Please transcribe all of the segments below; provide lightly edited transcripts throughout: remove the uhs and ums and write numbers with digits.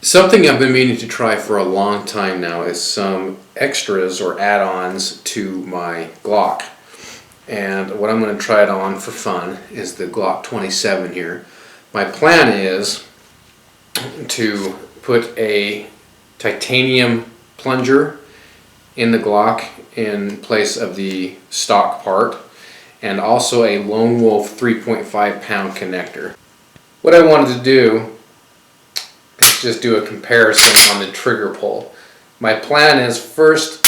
Something I've been meaning to try for a long time now is some extras or add-ons to my Glock. And what I'm going to try it on for fun is the Glock 27 here. My plan is to put a titanium plunger in the Glock in place of the stock part, and also a Lone Wolf 3.5 pound connector. What I wanted to do is just do a comparison on the trigger pull. My plan is first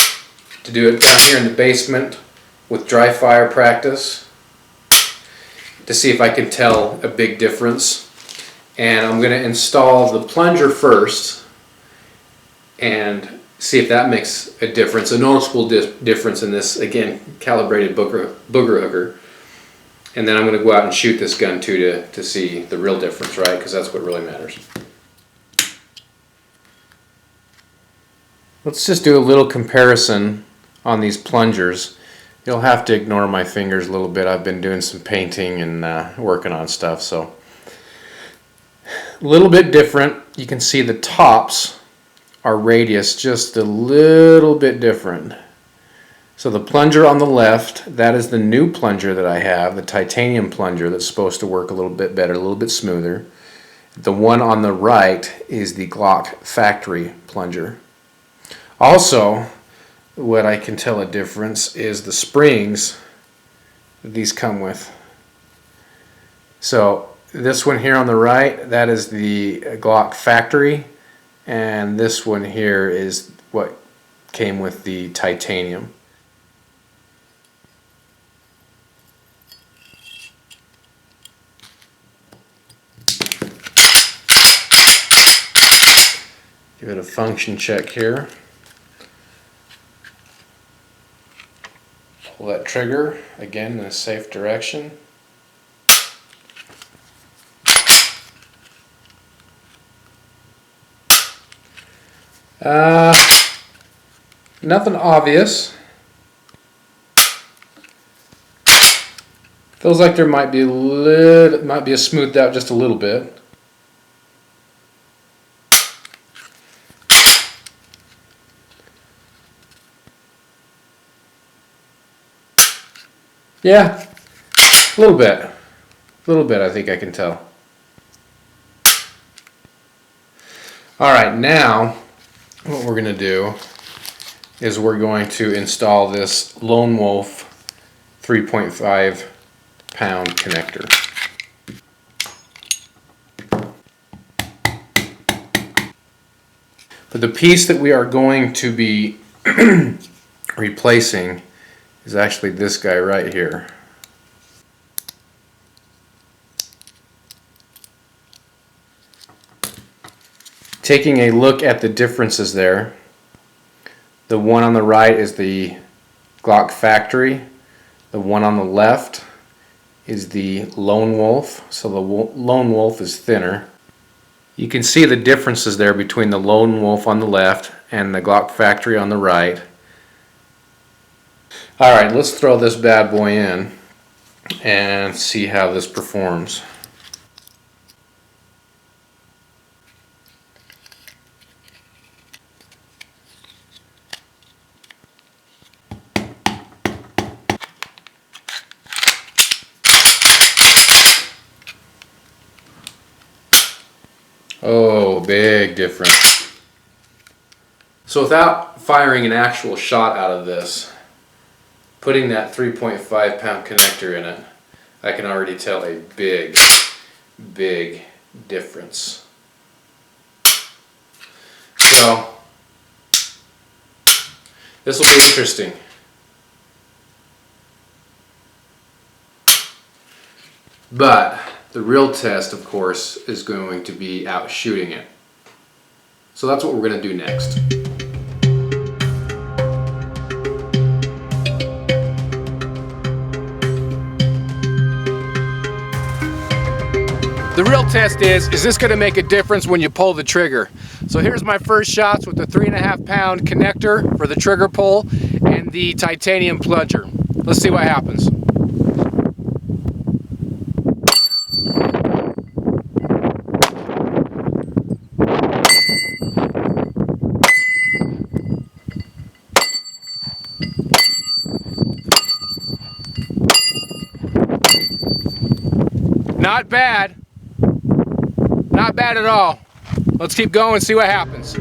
to do it down here in the basement with dry fire practice to see if I can tell a big difference. And I'm going to install the plunger first and see if that makes a difference, a noticeable difference in this, again, calibrated booger hooker. And then I'm going to go out and shoot this gun too to see the real difference, right? Because that's what really matters. Let's just do a little comparison on these plungers. You'll have to ignore my fingers a little bit. I've been doing some painting and working on stuff, so a little bit different. You can see the tops are radius just a little bit different. So the plunger on the left, that is the new plunger that I have, the titanium plunger that's supposed to work a little bit better, a little bit smoother. The one on the right is the Glock factory plunger. Also, what I can tell a difference is the springs that these come with. So this one here on the right, that is the Glock factory, and this one here is what came with the titanium. Give it a function check here. Pull that trigger again in a safe direction. Nothing obvious. Feels like there might be a smoothed out just a little bit. Yeah, a little bit I think I can tell. Alright, now what we're going to do is we're going to install this Lone Wolf 3.5 pound connector. But the piece that we are going to be replacing is actually this guy right here. Taking a look at the differences there, the one on the right is the Glock factory, the one on the left is the Lone Wolf, so the Lone Wolf is thinner. You can see the differences there between the Lone Wolf on the left and the Glock factory on the right. Alright, let's throw this bad boy in and see how this performs. Oh, big difference. So without firing an actual shot out of this, putting that 3.5 pound connector in it, I can already tell a big difference. So this will be interesting. But the real test, of course, is going to be out shooting it. So that's what we're going to do next. The real test is this going to make a difference when you pull the trigger? So here's my first shots with the 3.5 pound connector for the trigger pull and the titanium plunger. Let's see what happens. bad. Not bad at all. Let's keep going and see what happens.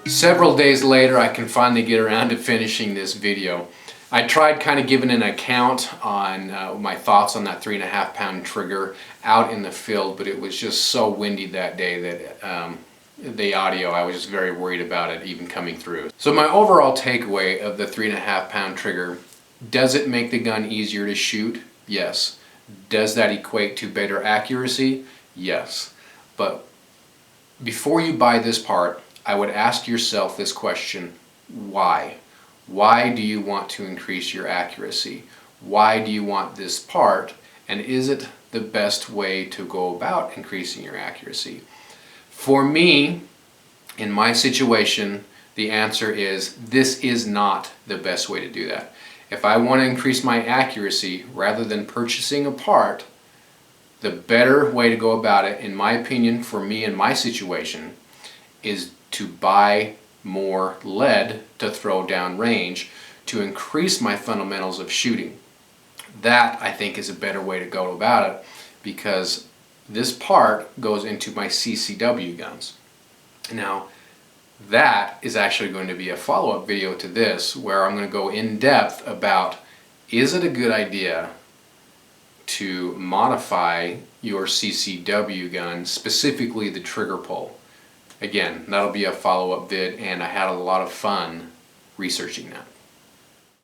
Several days later, I can finally get around to finishing this video. I tried kind of giving an account on my thoughts on that 3.5 pound trigger out in the field, but it was just so windy that day that the audio, I was just very worried about it even coming through. So my overall takeaway of the 3.5 pound trigger, does it make the gun easier to shoot? Yes. Does that equate to better accuracy? Yes. But before you buy this part, I would ask yourself this question: why? Why do you want to increase your accuracy? Why do you want this part? And is it the best way to go about increasing your accuracy? For me, in my situation, the answer is this is not the best way to do that. If I want to increase my accuracy rather than purchasing a part, the better way to go about it, in my opinion, for me in my situation, is to buy more lead to throw down range to increase my fundamentals of shooting. That, I think, is a better way to go about it, because this part goes into my CCW guns. Now, that is actually going to be a follow-up video to this, where I'm going to go in depth about, is it a good idea to modify your CCW gun, specifically the trigger pull? Again, that'll be a follow-up vid, and I had a lot of fun researching that.